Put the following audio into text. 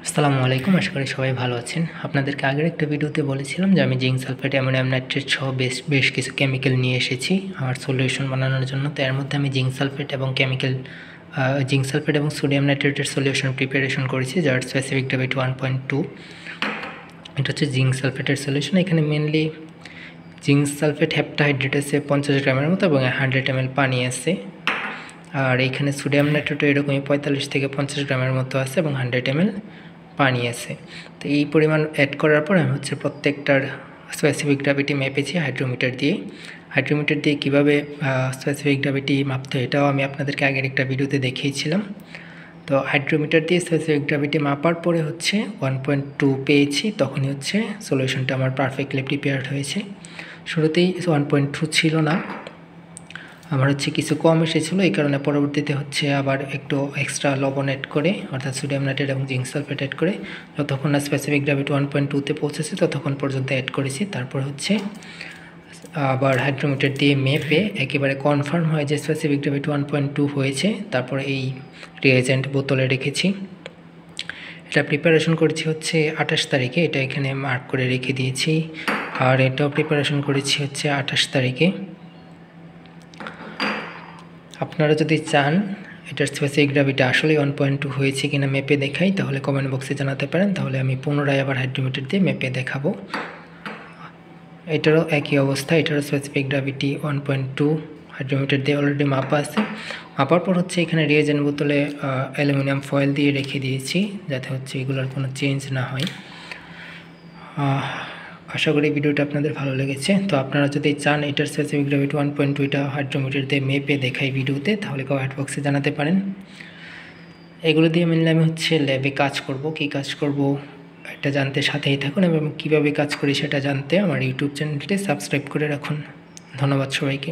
আসসালামু আলাইকুম, আশা করি সবাই ভালো আছেন। আপনাদেরকে আগের একটা ভিডিওতে বলেছিলাম যে আমি জিঙ্ক সালফেট, অ্যামোনিয়াম নাইট্রেট সহ বেশ কিছু কেমিক্যাল নিয়ে এসেছি আমার সলিউশন বানানোর জন্য। তো এর মধ্যে আমি জিঙ্ক সালফেট এবং সোডিয়াম নাইট্রেটের সলিউশন প্রিপারেশন করেছি, যার স্পেসিফিক গ্র্যাভিটি 1.2। এটা হচ্ছে জিঙ্ক সালফেটের সলিউশন। এখানে মেনলি জিঙ্ক সালফেট হেপ্টাহাইড্রেট আছে 50 গ্রামের মতো এবং 100 ml পানি আছে। আর এইখানে সোডিয়াম নাইট্রেটও এরকমই 45 থেকে 50 গ্রামের মতো আছে এবং 100 ml পানি আছে। তো এই পরিমাণ অ্যাড করার পর আমি প্রত্যেকটার স্পেসিফিক গ্র্যাভিটি মেপেছি হাইড্রোমিটার দিয়ে। কীভাবে স্পেসিফিক গ্র্যাভিটি মাপতে হয় এটাও আমি আপনাদেরকে আগের একটা ভিডিওতে দেখিয়েছিলাম। তো হাইড্রোমিটার দিয়ে স্পেসিফিক গ্র্যাভিটি মাপার পরে 1.2 পেয়েছি, তখনই সলিউশনটা আমার পারফেক্টলি প্রিপেয়ার্ড হয়েছে। শুরুতেই 1.2 ছিল না, আমার কিছু কম এসেছিলো, এই কারণে পরবর্তীতে আবার একটু এক্সট্রা লবণ অ্যাড করে, অর্থাৎ সোডিয়াম নাইট্রেট এবং জিঙ্ক সালফেট অ্যাড করে যতক্ষণ না স্পেসিফিক গ্র্যাভিটি 1.2-তে পৌঁছেছে ততক্ষণ পর্যন্ত অ্যাড করেছি। তারপর আবার হাইড্রোমিটার দিয়ে মেপে একেবারে কনফার্ম হয় যে স্পেসিফিক গ্র্যাভিটি 1.2 হয়েছে, তারপর এই রিয়েজেন্ট বোতলে রেখেছি। এটা প্রিপারেশন করেছি 28 তারিখে, এটা এখানে মার্ক করে রেখে দিয়েছি। আর এটাও প্রিপারেশন করেছি 28 তারিখে। আপনারা যদি চান এটার স্পেসিফিক গ্র্যাভিটি আসলে 1.2 হয়েছে কিনা মেপে দেখাই, তাহলে কমেন্ট বক্সে জানাতে পারেন, তাহলে আমি পুনরায় আবার হাইড্রোমিটার দিয়ে মেপে দেখাবো। এটারও একই অবস্থা, এটারও স্পেসিফিক গ্র্যাভিটি 1.2 হাইড্রোমিটার দিয়ে অলরেডি মাপা আছে। মাপার পর এখানে রিয়েজেন্ট বোতলে অ্যালুমিনিয়াম ফয়েল দিয়ে রেখে দিয়েছি, যাতে এগুলোর কোনো চেঞ্জ না হয়। আশা করি ভিডিওটা আপনাদের ভালো লেগেছে। তো আপনারা যদি চান এটার স্পেসিফিক গ্র্যাভিটি 1.2 এটা হাইড্রোমিটার দিয়ে মেপে দেখাই ভিডিওতে, তাহলে কমেন্ট বক্সে জানাতে পারেন। এগুলো দিয়ে মেনলি আমি ল্যাবে কাজ করব। কী কাজ করব এটা জানতে সাথেই থাকুন, এবং কীভাবে কাজ করি সেটা জানতে আমার ইউটিউব চ্যানেলটি সাবস্ক্রাইব করে রাখুন। ধন্যবাদ সবাইকে।